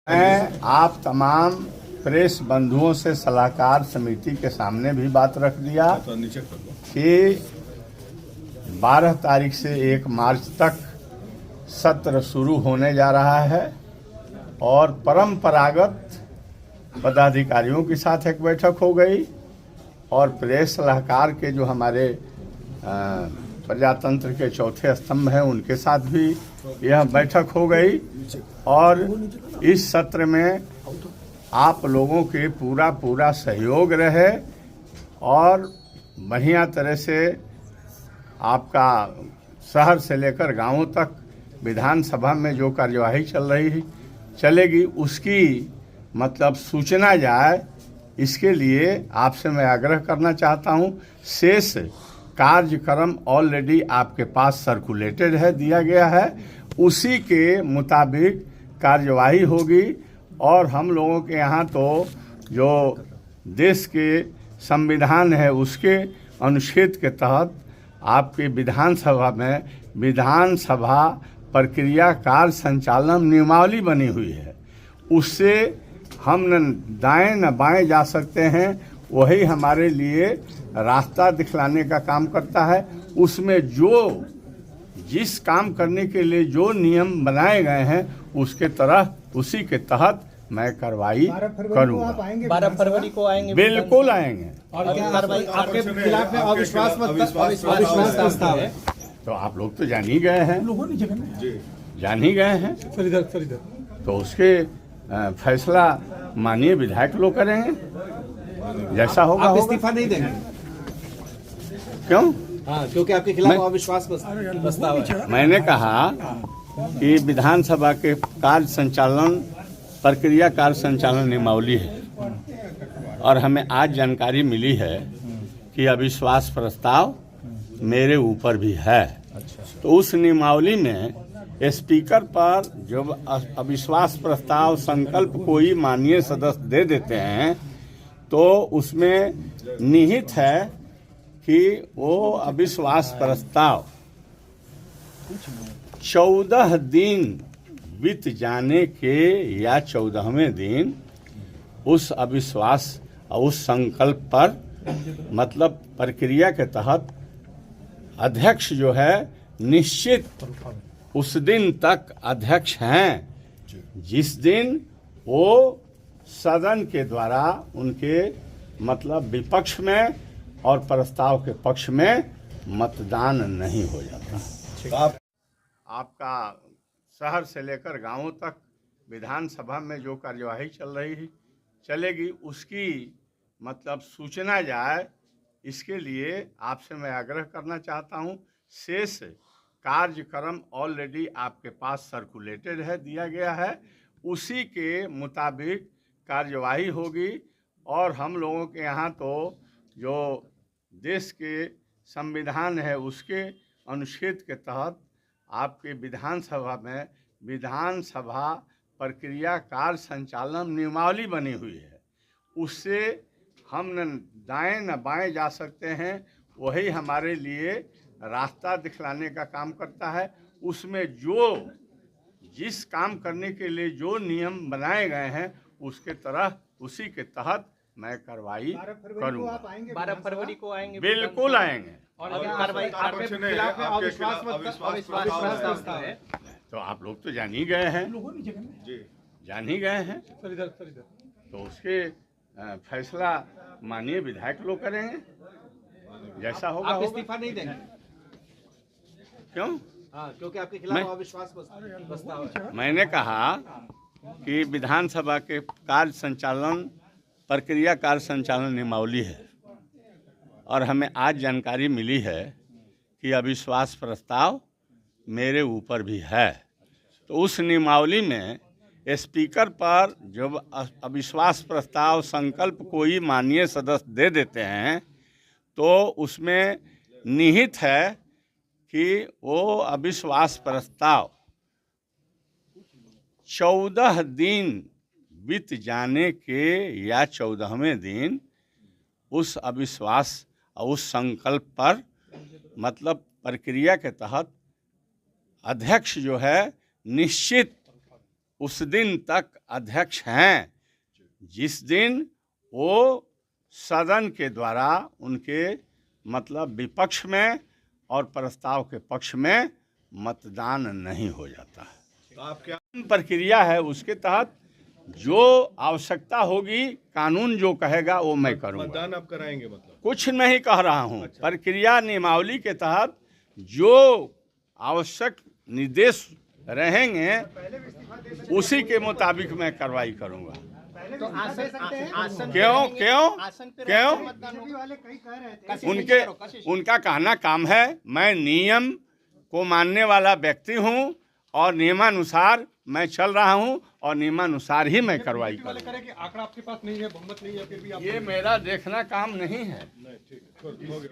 मैं आप तमाम प्रेस बंधुओं से सलाहकार समिति के सामने भी बात रख दिया कि 12 तारीख से 1 मार्च तक सत्र शुरू होने जा रहा है और परंपरागत पदाधिकारियों के साथ एक बैठक हो गई और प्रेस सलाहकार के जो हमारे प्रजातंत्र के चौथे स्तंभ हैं उनके साथ भी यह बैठक हो गई और इस सत्र में आप लोगों के पूरा सहयोग रहे और बढ़िया तरह से आपका शहर से लेकर गांवों तक विधानसभा में जो कार्यवाही चलेगी उसकी मतलब सूचना जाए, इसके लिए आपसे मैं आग्रह करना चाहता हूं। शेष कार्यक्रम ऑलरेडी आपके पास सर्कुलेटेड है, दिया गया है, उसी के मुताबिक कार्यवाही होगी और हम लोगों के यहाँ तो जो देश के संविधान है उसके अनुच्छेद के तहत आपके विधानसभा में विधानसभा प्रक्रिया कार्य संचालन नियमावली बनी हुई है। उससे हम न दाएं न बाएं जा सकते हैं, वही हमारे लिए रास्ता दिखलाने का काम करता है। उसमें जो जिस काम करने के लिए जो नियम बनाए गए हैं उसके तरह उसी के तहत मैं कार्रवाई करूंगा। 12 फरवरी को आएंगे, बिल्कुल आएंगे। और क्या कार्रवाई आपके खिलाफ में अविश्वास प्रस्ताव है? तो आप लोग तो जान ही गए हैं, जान ही गए हैं, तो उसके फैसला माननीय विधायक लोग करेंगे, जैसा होगा। आप इस्तीफा नहीं देंगे? क्यों? हाँ, क्योंकि आपके खिलाफ अविश्वास प्रस्ताव है। मैंने कहा कि विधानसभा के कार्य संचालन प्रक्रिया कार्य संचालन नियमावली है और हमें आज जानकारी मिली है कि अविश्वास प्रस्ताव मेरे ऊपर भी है। तो उस नियमावली में स्पीकर पर जब अविश्वास प्रस्ताव संकल्प कोई माननीय सदस्य दे देते हैं तो उसमें निहित है कि वो अविश्वास प्रस्ताव 14 दिन बीत जाने के या 14वें दिन उस अविश्वास और उस संकल्प पर मतलब प्रक्रिया के तहत अध्यक्ष जो है निश्चित उस दिन तक अध्यक्ष हैं जिस दिन वो सदन के द्वारा उनके मतलब विपक्ष में और प्रस्ताव के पक्ष में मतदान नहीं हो जाता। आपका शहर से लेकर गांवों तक विधानसभा में जो कार्यवाही चलेगी उसकी मतलब सूचना जाए, इसके लिए आपसे मैं आग्रह करना चाहता हूं। शेष कार्यक्रम ऑलरेडी आपके पास सर्कुलेटेड है, दिया गया है, उसी के मुताबिक कार्यवाही होगी और हम लोगों के यहाँ तो जो देश के संविधान है उसके अनुच्छेद के तहत आपके विधानसभा में विधानसभा प्रक्रिया कार्य संचालन नियमावली बनी हुई है। उससे हम न दाएं न बाएं जा सकते हैं, वही हमारे लिए रास्ता दिखलाने का काम करता है। उसमें जो जिस काम करने के लिए जो नियम बनाए गए हैं उसके तरह उसी के तहत मैं कार्रवाई करूंगा। 12 फरवरी को आएंगे, बिल्कुल आएंगे। और क्या कार्रवाई आपके खिलाफ में अविश्वास प्रस्ताव है? तो आप लोग तो जान ही गए हैं, जान ही गए हैं, तो उसके फैसला माननीय विधायक लोग करेंगे, जैसा होगा। आप इस्तीफा नहीं देंगे? क्यों? हाँ, क्योंकि आपके खिलाफ अविश्वास प्रस्ताव है। मैंने कहा कि विधानसभा के कार्य संचालन प्रक्रिया कार्य संचालन नियमावली है और हमें आज जानकारी मिली है कि अविश्वास प्रस्ताव मेरे ऊपर भी है। तो उस नियमावली में स्पीकर पर जब अविश्वास प्रस्ताव संकल्प कोई माननीय सदस्य दे देते हैं तो उसमें निहित है कि वो अविश्वास प्रस्ताव 14 दिन बीत जाने के या 14वें दिन उस अविश्वास और उस संकल्प पर मतलब प्रक्रिया के तहत अध्यक्ष जो है निश्चित उस दिन तक अध्यक्ष हैं जिस दिन वो सदन के द्वारा उनके मतलब विपक्ष में और प्रस्ताव के पक्ष में मतदान नहीं हो जाता है। तो आप क्या प्रक्रिया है, उसके तहत जो आवश्यकता होगी, कानून जो कहेगा वो मैं करूंगा। मतदान आप कराएंगे मतलब? कुछ नहीं कह रहा हूं। प्रक्रिया नियमावली के तहत जो आवश्यक निर्देश रहेंगे उसी के मुताबिक मैं कार्रवाई करूंगा। तो आसन क्यों क्यों क्यों उनका कहना काम है। मैं नियम को मानने वाला व्यक्ति हूं और नियमानुसार मैं चल रहा हूं और नियमानुसार ही मैं कार्रवाई करूंगा। कि आंकड़ा आपके पास नहीं है, बहुमत नहीं है, फिर भी आप ये मेरा देखना काम नहीं है। नहीं, ठीक है, हो गया।